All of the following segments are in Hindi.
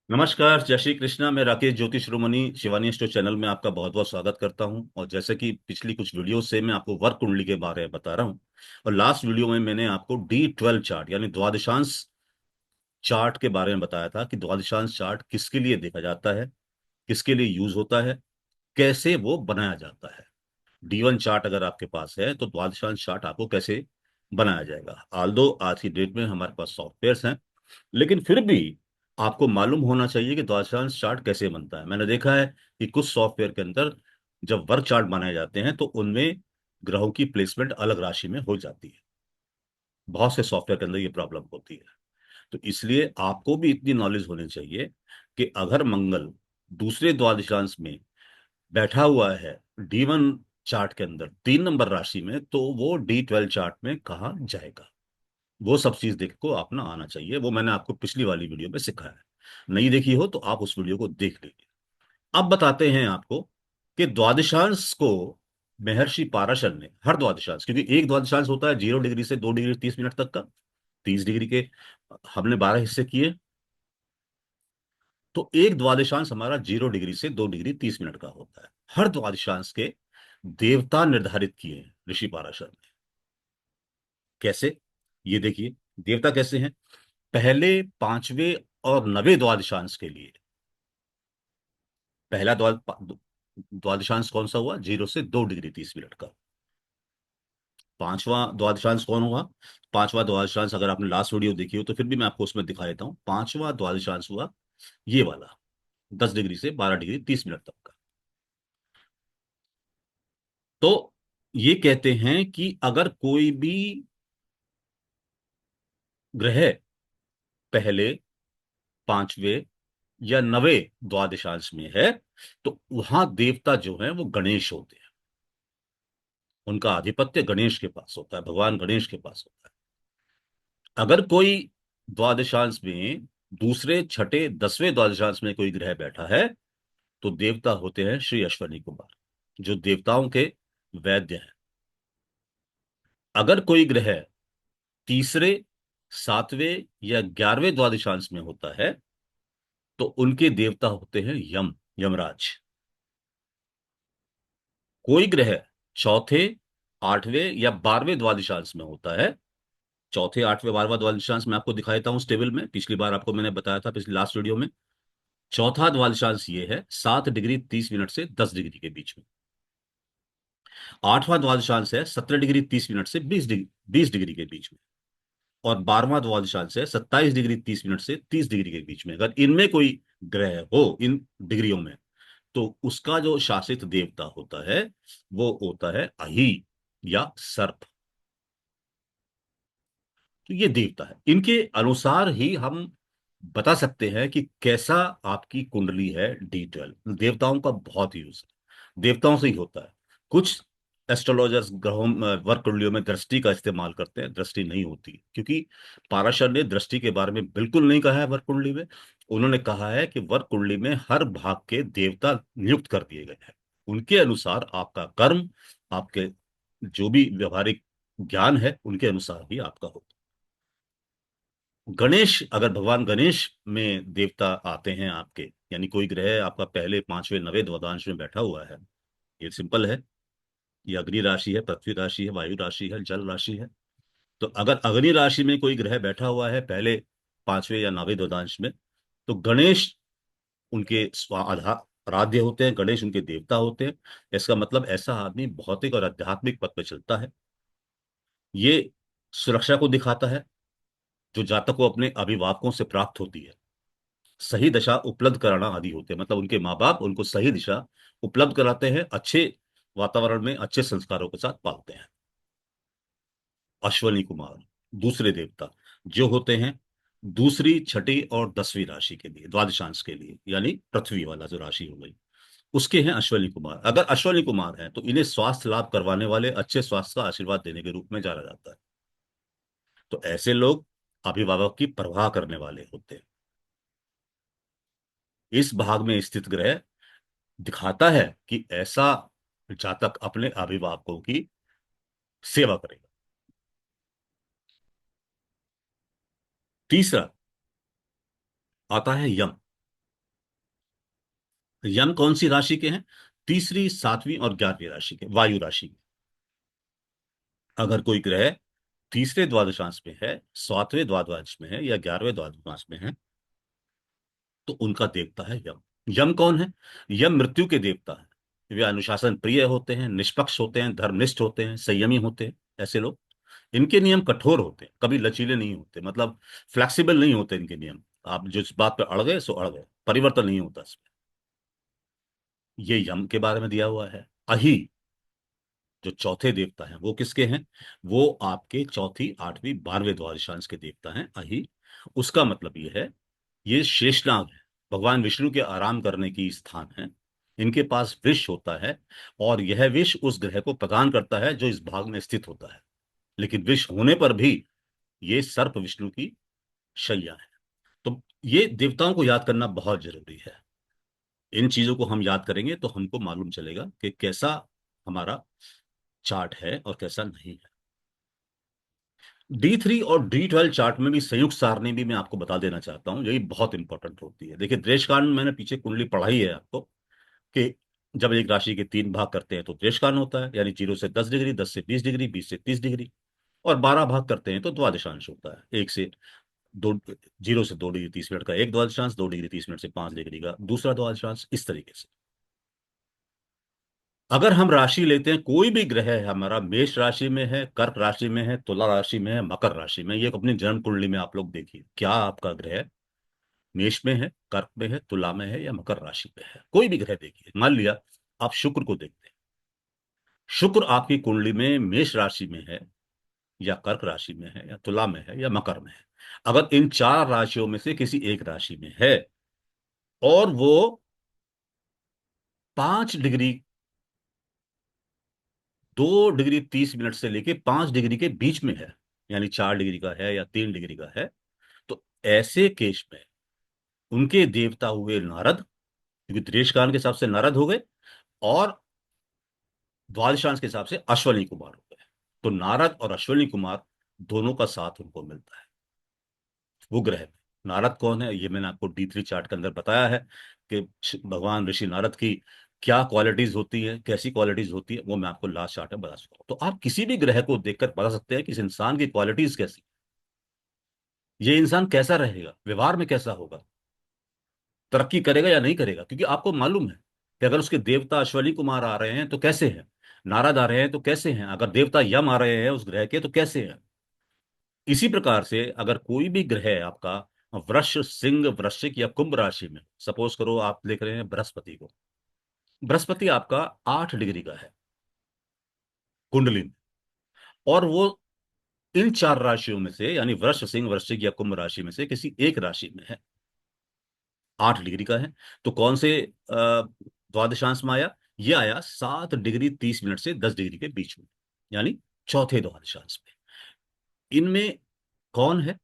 नमस्कार, जय श्री कृष्णा। मैं राकेश ज्योतिष शिरोमणि शिवानी स्टोर चैनल में आपका बहुत बहुत स्वागत करता हूं। और जैसे कि पिछली कुछ वीडियो से मैं आपको वर्क कुंडली के बारे में बता रहा हूं। और लास्ट वीडियो में मैंने आपको D12 चार्ट यानी द्वादशांश चार्ट के बारे में बताया था कि द्वादशांश चार्ट किसके लिए देखा जाता है, किसके लिए यूज होता है, कैसे वो बनाया जाता है। D1 चार्ट अगर आपके पास है तो द्वादशांश चार्ट आपको कैसे बनाया जाएगा। आल्दो आज की डेट में हमारे पास सॉफ्टवेयर हैं, लेकिन फिर भी आपको मालूम होना चाहिए कि द्वादशांश चार्ट कैसे बनता है। मैंने देखा है कि कुछ सॉफ्टवेयर के अंदर जब वर्ग चार्ट बनाए जाते हैं तो उनमें ग्रहों की प्लेसमेंट अलग राशि में हो जाती है। बहुत से सॉफ्टवेयर के अंदर ये प्रॉब्लम होती है। तो इसलिए आपको भी इतनी नॉलेज होनी चाहिए कि अगर मंगल दूसरे द्वादशांश में बैठा हुआ है D1 चार्ट के अंदर 3 नंबर राशि में, तो वो D12 चार्ट में कहा जाएगा। वो सब चीज देख को अपना आना चाहिए। वो मैंने आपको पिछली वाली वीडियो में सिखाया है। नहीं देखी हो तो आप उस वीडियो को देख लीजिए। अब बताते हैं आपको कि द्वादशांश को महर्षि पाराशर ने, हर द्वादशांश, क्योंकि एक द्वादशांश होता है 0 डिग्री से 2 डिग्री 30 मिनट तक का, 30 डिग्री के हमने 12 हिस्से किए। तो एक द्वादशांश हमारा 0 डिग्री से 2 डिग्री 30 मिनट का होता है। हर द्वादशांश के देवता निर्धारित किए हैं ऋषि पाराशर ने। कैसे? ये देखिए, देवता कैसे हैं। पहले, पांचवें और नवे द्वादशांश के लिए पहला द्वादशांश कौन सा हुआ? 0 से 2 डिग्री 30 मिनट का। पांचवा द्वादशांश कौन हुआ? पांचवा द्वादशांश अगर आपने लास्ट वीडियो देखी हो तो फिर भी मैं आपको उसमें दिखा देता हूं। पांचवा द्वादशांश हुआ ये वाला, 10 डिग्री से 12 डिग्री 30 मिनट तक का। तो ये कहते हैं कि अगर कोई भी ग्रह पहले, पांचवे या नवे द्वादशांश में है तो वहां देवता जो है वो गणेश होते हैं। उनका आधिपत्य गणेश के पास होता है, भगवान गणेश के पास होता है। अगर कोई द्वादशांश में दूसरे, छठे, 10वें द्वादशांश में कोई ग्रह बैठा है तो देवता होते हैं श्री अश्वनी कुमार, जो देवताओं के वैद्य हैं। अगर कोई ग्रह तीसरे, सातवें या 11वें द्वादशांश में होता है तो उनके देवता होते हैं यमराज। कोई ग्रह चौथे, आठवें या 12वें द्वादशांश में होता है। चौथे, आठवें, 12वां द्वादशांश मैं आपको दिखा देता हूं। इस टेबल में पिछली बार आपको मैंने बताया था, पिछली लास्ट वीडियो में। चौथा द्वादशांश ये है 7 डिग्री 30 मिनट से 10 डिग्री के बीच में। आठवां द्वादशांश है 17 डिग्री 30 मिनट से 20 डिग्री के बीच में। और 12वां द्वादशांश है 27 डिग्री 30 मिनट से 30 डिग्री के बीच में। अगर इनमें कोई ग्रह हो इन डिग्रियों में तो उसका जो शासित देवता होता है वो होता है अहि या सर्प। तो ये देवता है, इनके अनुसार ही हम बता सकते हैं कि कैसा आपकी कुंडली है। D12 देवताओं का बहुत यूज है, देवताओं से ही होता है। कुछ एस्ट्रोलॉजर्स ग्रहों वर्क कुंडलियों में दृष्टि का इस्तेमाल करते हैं, दृष्टि नहीं होती, क्योंकि पाराशर ने दृष्टि के बारे में बिल्कुल नहीं कहा है वर्क कुंडली में। उन्होंने कहा है कि वर्क कुंडली में हर भाग के देवता नियुक्त कर दिए गए हैं। उनके अनुसार आपका कर्म, आपके जो भी व्यवहारिक ज्ञान है, उनके अनुसार ही आपका होता है। गणेश, अगर भगवान गणेश में देवता आते हैं आपके, यानी कोई ग्रह आपका पहले, पांचवें, नवे द्वादशांश में बैठा हुआ है, ये सिंपल है। ये अग्नि राशि है, पृथ्वी राशि है, वायु राशि है, जल राशि है। तो अगर अग्नि राशि में कोई ग्रह बैठा हुआ है पहले, पांचवें या नवे द्वादशांश में, तो गणेश उनके आराध्य होते हैं, गणेश उनके देवता होते हैं। इसका मतलब ऐसा आदमी भौतिक और आध्यात्मिक पथ पे चलता है। ये सुरक्षा को दिखाता है, जो जातक को अपने अभिभावकों से प्राप्त होती है। सही दिशा उपलब्ध कराना आदि होते हैं, मतलब उनके माँ बाप उनको सही दिशा उपलब्ध कराते हैं, अच्छे वातावरण में अच्छे संस्कारों के साथ पालते हैं। अश्वनी कुमार दूसरे देवता जो होते हैं दूसरी, छठी और 10वीं राशि के लिए, द्वादशांश के लिए, यानी पृथ्वी वाला जो राशि हो गई, उसके हैं अश्वनी कुमार। अगर अश्वनी कुमार है तो इन्हें स्वास्थ्य लाभ करवाने वाले, अच्छे स्वास्थ्य का आशीर्वाद देने के रूप में जाना जाता है। तो ऐसे लोग अभिभावक की परवाह करने वाले होते हैं। इस भाग में स्थित ग्रह दिखाता है कि ऐसा जातक अपने अभिभावकों की सेवा करेगा। तीसरा आता है यम। यम कौन सी राशि के हैं? तीसरी, सातवीं और 11वीं राशि के, वायु राशि के। अगर कोई ग्रह तीसरे द्वादशांश में है, सातवें द्वादशांश में है या 11वें द्वादशांश में है, तो उनका देवता है यम। यम कौन है? यम मृत्यु के देवता है। वे अनुशासन प्रिय होते हैं, निष्पक्ष होते हैं, धर्मनिष्ठ होते हैं, संयमी होते हैं। ऐसे लोग, इनके नियम कठोर होते हैं, कभी लचीले नहीं होते, मतलब फ्लेक्सिबल नहीं होते इनके नियम। आप जिस बात पे अड़ गए सो अड़ गए, परिवर्तन नहीं होता इसमें। ये यम के बारे में दिया हुआ है। अहि, जो चौथे देवता हैं, वो किसके हैं? वो आपके चौथी, आठवीं, 12वें द्वादशांश के देवता हैं, अहि। उसका मतलब ये है, ये शेषनाग है, भगवान विष्णु के आराम करने की स्थान है। इनके पास विष होता है, और यह विष उस ग्रह को प्रदान करता है जो इस भाग में स्थित होता है। लेकिन विष होने पर भी ये सर्प विष्णु की शैया है। तो ये देवताओं को याद करना बहुत जरूरी है। इन चीजों को हम याद करेंगे तो हमको मालूम चलेगा कि कैसा हमारा चार्ट है और कैसा नहीं है। D3 और D12 चार्ट में भी संयुक्त सारणी भी मैं आपको बता देना चाहता हूं, यही बहुत इंपॉर्टेंट होती है। देखिए, देशकाल में मैंने पीछे कुंडली पढ़ाई है आपको, कि जब एक राशि के 3 भाग करते हैं तो देशकाल होता है, यानी 0 से 10 डिग्री, 10 से 20 डिग्री, 20 से 30 डिग्री। और 12 भाग करते हैं तो द्वादशांश होता है, 1 से 2, 0 से 2 डिग्री 30 मिनट का एक द्वादशांश, 2 डिग्री 30 मिनट से 5 डिग्री का दूसरा द्वादशांश, इस तरीके से। अगर हम राशि लेते हैं, कोई भी ग्रह है हमारा, मेष राशि में है, कर्क राशि में है, तुला राशि में है, मकर राशि में, ये अपनी जन्म कुंडली में आप लोग देखिए, क्या आपका ग्रह मेष में है, कर्क में है, तुला में है या मकर राशि में है। कोई भी ग्रह देखिए, मान लिया आप शुक्र को देखते हैं, शुक्र आपकी कुंडली में मेष राशि में है, या कर्क राशि में है, या तुला में है, या मकर में है। अगर इन चार राशियों में से किसी एक राशि में है, और वो 5 डिग्री, 2 डिग्री 30 मिनट से लेके 5 डिग्री के बीच में है, यानी 4 डिग्री का है या 3 डिग्री का है, तो ऐसे केस में उनके देवता हुए नारद, क्योंकि देशकाल के हिसाब से नारद हो गए, और द्वादशांश के हिसाब से अश्वनी कुमार हो गए। तो नारद और अश्वनी कुमार दोनों का साथ उनको मिलता है वो ग्रह में। नारद कौन है, ये मैंने आपको D3 चार्ट के अंदर बताया है, कि भगवान ऋषि नारद की क्या क्वालिटीज होती है, कैसी क्वालिटीज होती है, वो मैं आपको लास्ट चार्ट में बता सकता हूँ। तो आप किसी भी ग्रह को देखकर बता सकते हैं कि इस इंसान की क्वालिटीज कैसी, ये इंसान कैसा रहेगा, व्यवहार में कैसा होगा, तरक्की करेगा या नहीं करेगा। क्योंकि आपको मालूम है कि अगर उसके देवता अश्वनी कुमार आ रहे हैं तो कैसे हैं, नारद आ रहे हैं तो कैसे हैं, अगर देवता यम आ रहे हैं उस ग्रह के तो कैसे हैं। इसी प्रकार से अगर कोई भी ग्रह है आपका वृष, सिंह, वृश्चिक या कुंभ राशि में, सपोज करो आप देख रहे हैं बृहस्पति को, बृहस्पति आपका 8 डिग्री का है कुंडली में, और वो इन चार राशियों में से, यानी वृष, सिंह, वृश्चिक या कुंभ राशि में से किसी एक राशि में है, 8 डिग्री का है। तो कौन से द्वादशांश में आया? ये आया 7 डिग्री 30 मिनट से 10 डिग्री के बीच में, यानी चौथे द्वादशांश में। इनमें कौन है?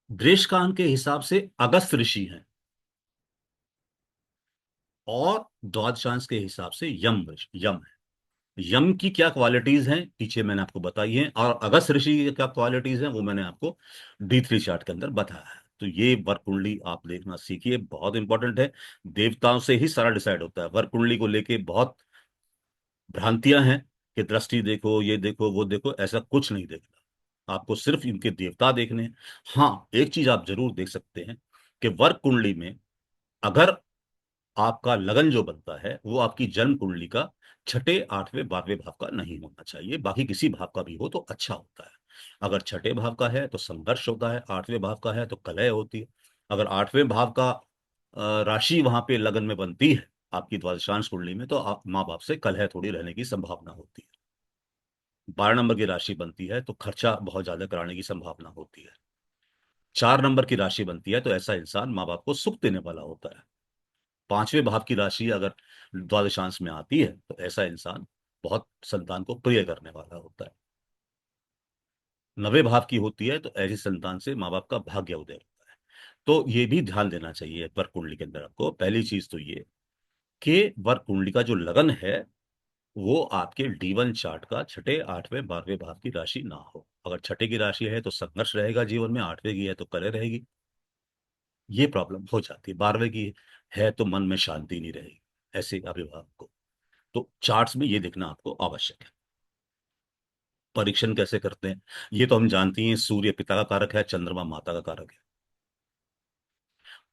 देशकाल के हिसाब से अगस्त ऋषि हैं, और द्वादशांश के हिसाब से यम है। यम की क्या क्वालिटीज हैं पीछे मैंने आपको बताई हैं, और अगस्त ऋषि की क्या क्वालिटीज हैं वो मैंने आपको D3 चार्ट के अंदर बताया है। तो ये वर्क कुंडली आप देखना सीखिए, बहुत इंपॉर्टेंट है। देवताओं से ही सारा डिसाइड होता है। वर्क कुंडली को लेके बहुत भ्रांतियां हैं, कि दृष्टि देखो, ये देखो, वो देखो, ऐसा कुछ नहीं देखना, आपको सिर्फ इनके देवता देखने हैं। हाँ, एक चीज आप जरूर देख सकते हैं, कि वर्क कुंडली में अगर आपका लगन जो बनता है वो आपकी जन्म कुंडली का छठे, आठवें, 12वें भाव का नहीं होना चाहिए। बाकी किसी भाव का भी हो तो अच्छा होता है। अगर छठे भाव का है तो संघर्ष होता है, 8वें भाव का है तो कलह होती है। अगर 8वें भाव का राशि वहां पे लगन में बनती है आपकी द्वादशांश कुंडली में, तो आप माँ बाप से कलह थोड़ी रहने की संभावना होती है। 12 नंबर की राशि बनती है तो खर्चा बहुत ज्यादा कराने की संभावना होती है। 4 नंबर की राशि बनती है तो ऐसा इंसान माँ बाप को सुख देने वाला होता है। 5वें भाव की राशि अगर द्वादशांश में आती है तो ऐसा इंसान बहुत संतान को प्रिय करने वाला होता है। 9वें भाव की होती है तो ऐसी संतान से माँ बाप का भाग्य उदय होता है। तो ये भी ध्यान देना चाहिए वर्क कुंडली के अंदर। आपको पहली चीज तो ये, कि वर्क कुंडली का जो लगन है वो आपके D1 चार्ट का छठे, 8वें, 12वें भाव की राशि ना हो। अगर छठे की राशि है तो संघर्ष रहेगा जीवन में, 8वें की है तो कलह रहेगी, ये प्रॉब्लम हो जाती है। 12वें की है तो मन में शांति नहीं रहेगी, ऐसे अभिभावक को। तो चार्ट्स में ये देखना आपको आवश्यक है। परीक्षण कैसे करते हैं, ये तो हम जानते हैं, सूर्य पिता का कारक है, चंद्रमा माता का कारक है।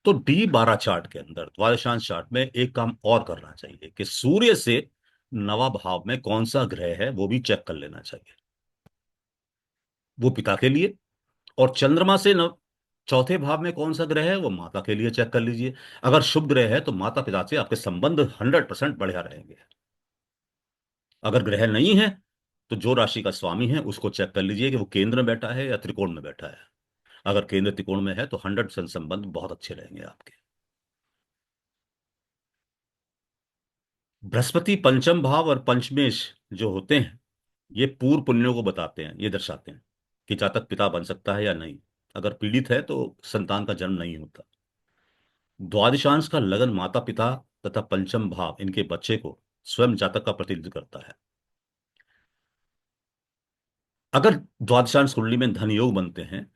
तो D12 चार्ट के अंदर, द्वादशांश चार्ट में एक काम और करना चाहिए कि सूर्य से नवा भाव में कौन सा ग्रह है वो भी चेक कर लेना चाहिए, वो पिता के लिए। और चंद्रमा से न चौथे भाव में कौन सा ग्रह है वो माता के लिए चेक कर लीजिए। अगर शुभ ग्रह है तो माता पिता से आपके संबंध 100% बढ़िया रहेंगे। अगर ग्रह नहीं है तो जो राशि का स्वामी है उसको चेक कर लीजिए कि वो केंद्र में बैठा है या त्रिकोण में बैठा है। अगर केंद्र त्रिकोण में है तो 100% संबंध बहुत अच्छे रहेंगे आपके। बृहस्पति पंचम भाव और पंचमेश जो होते हैं, ये पूर्व पुण्यों को बताते हैं, ये दर्शाते हैं कि जातक पिता बन सकता है या नहीं। अगर पीड़ित है तो संतान का जन्म नहीं होता। द्वादशांश का लगन माता पिता तथा पंचम भाव इनके बच्चे को स्वयं जातक का प्रतिनिधित्व करता है। अगर द्वादशांश कुंडली में धन योग बनते हैं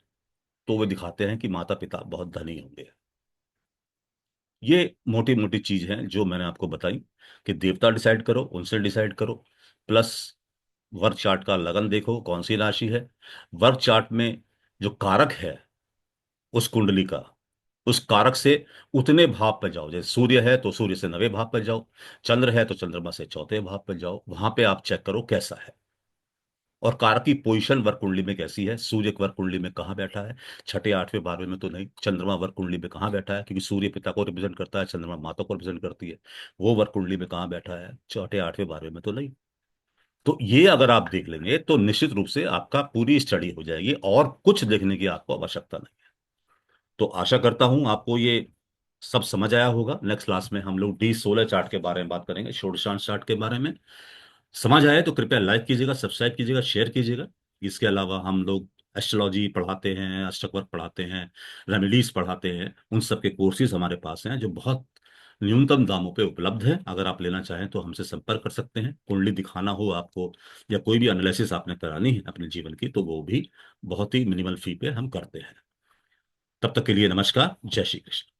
तो वे दिखाते हैं कि माता पिता बहुत धनी होंगे। ये मोटी मोटी चीज हैं जो मैंने आपको बताई कि देवता डिसाइड करो, उनसे डिसाइड करो, प्लस वर्क चार्ट का लगन देखो कौन सी राशि है। वर्क चार्ट में जो कारक है उस कुंडली का, उस कारक से उतने भाव पर जाओ। जैसे सूर्य है तो सूर्य से 9वें भाव पर जाओ, चंद्र है तो चंद्रमा से चौथे भाव पर जाओ, वहां पे आप चेक करो कैसा है। और कारक की पोजीशन वर्क कुंडली में कैसी है, सूर्य वर्क कुंडली में कहाँ बैठा है, छठे आठवें बारहवें में तो नहीं, चंद्रमा वर्क कुंडली में कहाँ बैठा है, क्योंकि सूर्य पिता को रिप्रेजेंट करता है, चंद्रमा माता को रिप्रेजेंट करती है, वो वर्क कुंडली में कहाँ बैठा है, छठे आठवें बारहवें में तो नहीं। तो ये अगर आप देख लेंगे तो निश्चित रूप से आपका पूरी स्टडी हो जाएगी और कुछ देखने की आपको आवश्यकता नहीं है। तो आशा करता हूं आपको ये सब समझ आया होगा। नेक्स्ट क्लास में हम लोग D16 चार्ट के बारे में बात करेंगे, षोडशांश चार्ट के बारे में। समझ आए तो कृपया लाइक कीजिएगा, सब्सक्राइब कीजिएगा, शेयर कीजिएगा। इसके अलावा हम लोग एस्ट्रोलॉजी पढ़ाते हैं, अष्टक वर्क पढ़ाते हैं, रेमेडीज पढ़ाते हैं, उन सब के कोर्सेज हमारे पास हैं जो बहुत न्यूनतम दामों पे उपलब्ध है। अगर आप लेना चाहें तो हमसे संपर्क कर सकते हैं। कुंडली दिखाना हो आपको या कोई भी एनालिसिस आपने करानी है अपने जीवन की तो वो भी बहुत ही मिनिमल फी पे हम करते हैं। तब तक के लिए नमस्कार, जय श्री कृष्ण।